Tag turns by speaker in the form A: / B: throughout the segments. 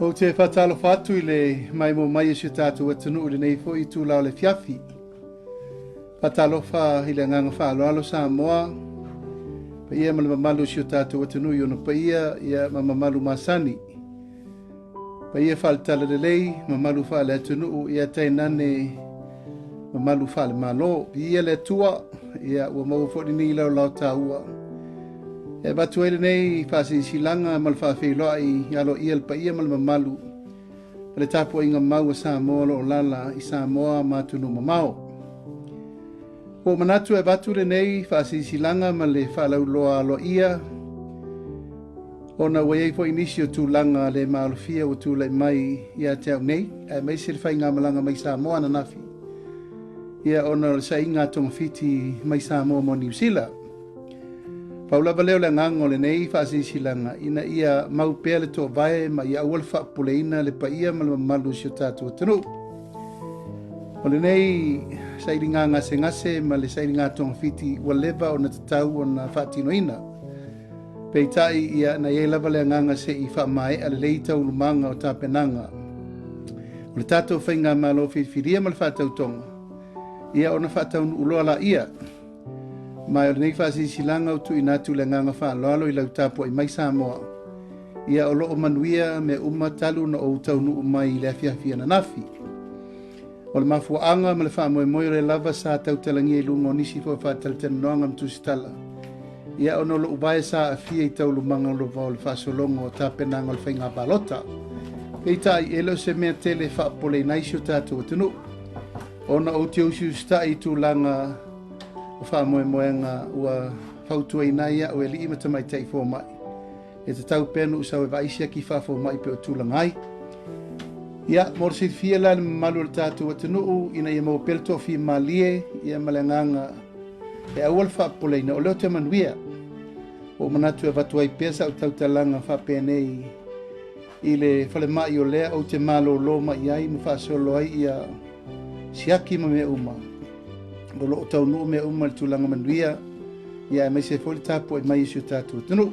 A: O te whatalo whatu I le mai mo mai si tātou atunu le nei fo I tū lao le fiafi. Whatalo wha I le nganga wha alo sa moa. Pa ia ma le mamalu si tātou atunu I ono pa ia ma mamalu masani. Pa ia wha le tala le lei, mamalu wha le atunu ia tainane mamalu wha le malo. Ia le tua, ia ua mau fo ni lau lau tā ua. E batu ele nei whasi silanga mal whawhiloa I alo ia pa ia mal mamalu. Le tapu inga mau a Samoa lo lala I Samoa matunu mamao. Ko manatu e batu le nei whasi silanga mal le whalau loa alo ia. Ona wei po inisio tūlanga le maalofia o tūlai mai ia te au nei. E mai se le whai ngā malanga mai Samoa na nafi. Ia ona sa inga tonga fiti mai Samoa mo New Zealand. Paulava leo le ngango le nei whaasisilanga ina ia mau pea le tō vai ma ia awal whaapuleina le pa ia ma le malu si o tātua tanu. O le nei sairi ngā ngase ma le sairi ngā tonga fiti ua lewa o na tatau o na whaatinoina. Pei tai ia na ia lava le nganga se I whaamae a le leita o lumanga o tāpenanga. O le tātou whainga malo whiwhiria ma le whaatau tonga. Ia o na whaatau uloa la ia. Mai o nei whaasisilanga o tu inatu le nganga whaaloalo I lau tāpua I mai Samoa. Ia o loo Manuia me talu na o taunu mai I le afiafia na nafi. O le mafuaanga ma le whaamoemoe re lava sa tau talangi I lungo nisi fo whaataltena noanga mtusitala. Ia o no loo bae sa afia I tau lumanga lo vau le whaasolongo o tāpenanga o le whainga balota. Pei tai elo se mea tele whaapole naisi o tātou atunu. Ona o te usiu sta I tūlanga o whaamoemoenga ua whautua ina ia o e li ima tamai tei fō mai. E te tau pēnu usau e vaisia ki whafo mai pe o tūlangai. Ia, mor si fia la le malu le tātou atunuu ina ia mau pelto fi malie ia malenganga e awal whaapoleina o leo te Manuia. O manatu e vatuai pesa o tau talanga whapēnei I le whale mai o lea o te malo loma I ai ma whaasolo ai ia siaki ma mea uma. O loo tau nuu mea le tūlanga Manuia, ia e mai se foli tāpua I mai isi o tātua tunu.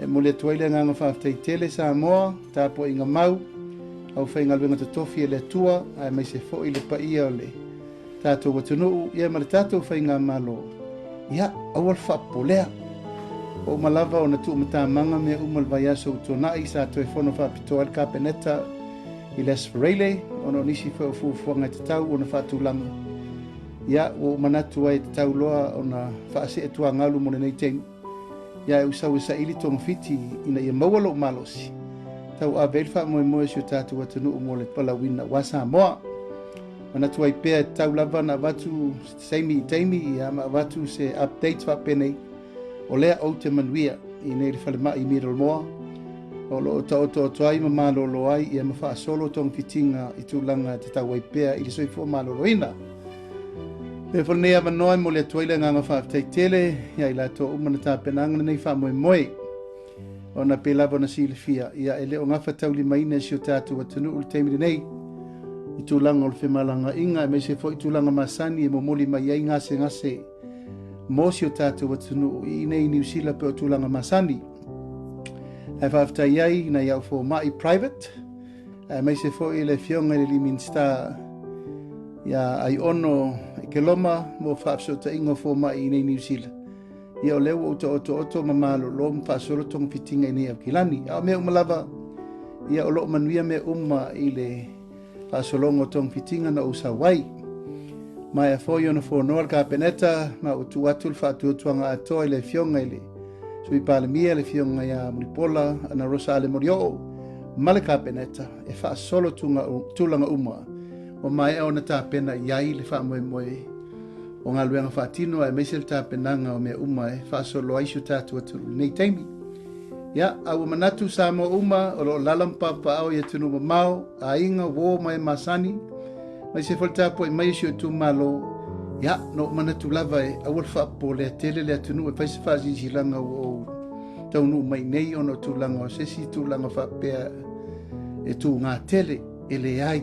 A: E mo le tuaile nganga Faafetai tele Samoa, tāpua I ngā mau, au whai ngā luenga totofi e le tua, a e mai se foli le paia o le tātua tunu, ia ma le tātua whai ngā malo. Ia, awal whapolea. O malava o na tuu matamanga mea le vai aso utonai, sa toi whono whapitoa le kapeneta, I le asparele, o no nisi whaufuanga te tau o na whatulanga. Ia o manatu ai te tau loa o na whaase e tua ngalu mo nei tengu. Ia e usau e sa ili tonga fiti ina ia maualo malosi. Tau a velfa moe si o tātou atanu o mo le palawina wa Samoa. Manatu ai pea e tau lava na watu seimi I teimi ia ma watu se updates whapenei. O lea o te Manuia I nei le whalema I mira moa. O lo ta o ai ma malolo ai ia ma wha solo tonga fitinga I tūlanga te tau ai pea I le soifua malolo ina. E whanea manoa mo le tuaile nganga Faafetai tele, ia I la tō umana tāpenanga nei whamoemoe. O na pēlava na silifia, ia e leo ngafa tauli maine si o tātou atunu ul teimiri nei. I tūlanga o le whemalanga inga, e me se fo I tūlanga masani e momoli mai ai ngase. Mo si o tātou atunu I nei New Zealand pe o tūlanga masani. E Faafetai ai na iau fo mai private, e me se fo I le fionga I le Liminsta. Ia ai ono ke loma mo whaapsota ingo fō mai I nei New Zealand. Ia o leo oto mamalo lo mwhaasoro tong fitinga I nei au kilani. Ia o mea umalava, ia o loo Manuia mea I le whaasolongo tong fitinga na usawai. Mai a fōi ona whonoa ka peneta, ma o tu atul whaatuatuanga atoa I le fionga I le sui palemia le fionga ia Mulipola, ana rosa ale morio. Male ka peneta, e whaasolo tūlanga uma. O mai o na tāpena iai le whaamoemoe. O ngā luenga whaatino e meise le tāpenanga o mea uma e whaasolo aisu tātua tulu nei teimi. Ia, au manatu Samoa uma o lo lalampa pa au ia tunu mamao, a inga wō mai masani, mai se whale tāpua I mai isi o tu malo. Ia, no manatu lava e awal whaapo le tele le atunu e paise whaasisi langa o taunu mai nei ono tūlanga o sesi tūlanga whaapea e tū ngā tele e le ai.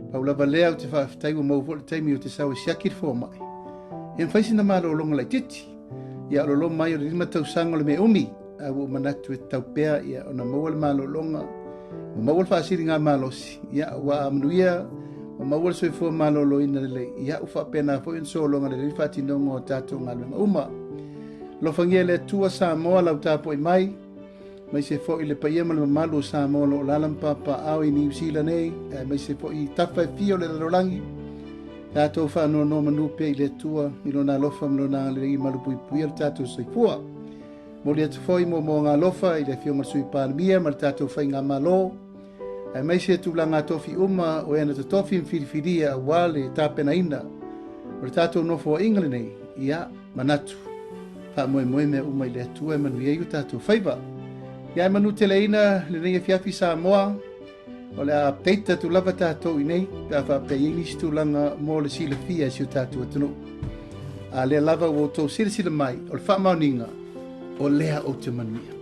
A: Paulava lea o te Faafetai ua mau fo le taimi o te sau e siakir fō mai. E mwhaisi na malo o longa lai titi. Ia o lo mai o le lima tausaga o le mea umi. A ua manatu e taupea ia o na maua le malo longa Mawal whaasiri ngā malosi. Ia wa Manuia, mawal soifua malolo ina lele. Ia ufa pena fo in solonga lele whatinonga o tātou ngā luenga uma. Lofangia le tua Samoa lau tāpo i mai. Mai se fo i le paia malama malu Samoa lo lalam papa au i New Zealand nei. Mai se fo i tawhai fio le larolangi. Tātou whanua no manupe i le tua. I lona lofa mlona le i malu pui pui al tātou soifua. Mo le atu foi mo ngā lofa i le fio marsui pālamia ma le tātou whai ngā malo. Mai se tūlanga tofi uma o ena te tofi mwhiriwhiria wale tāpena ina. O le tātou nofo o England nei, ia manatu. Wha moe moe mea uma i le atua e Manuia i o tātou whaiva. Ia manu te leina le nei e fiafi Samoa. O le update tu lava tātou i nei. Ka wha pe inis tūlanga mo le sila fia si o tātou atunu. A lea lava o tau sila mai o le wha mauninga o lea o te Manuia.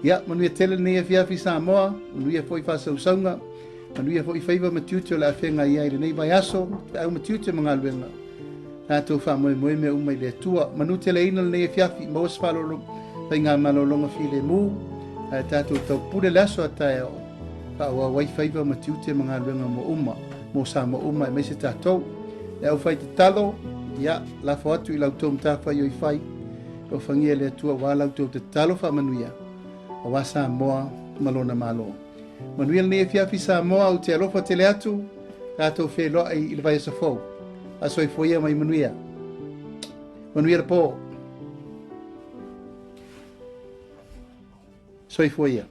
A: Ia, Manuia tele nei e fiafi Samoa, Manuia foi whasausaunga, Manuia foi whaiva matiute o le awhenga ia i le nei vai aso, au matiute mga luenga. Tātou wha moe moe mea umai le tua, Manu tele ina le nei e fiafi, maos whalolo, pai ngā malolonga fi le mū, tātou tau pure le aso a tae o, wha ua wai whaiva matiute mga luenga mo uma, mo Samoa uma e mai se tātou. E au whai Tatalo, ia, lafo atu i lau tō mtawhai o i whai, o whangia le tua wā lau tō Tatalo wha Manuia. O wa Samoa malona malo. Manuia le nei fiafi Samoa o te alofa tele atu, tātou wheloa i le vai asafou. A soi foia mai Manuia. Manuia le pō. Soi foia.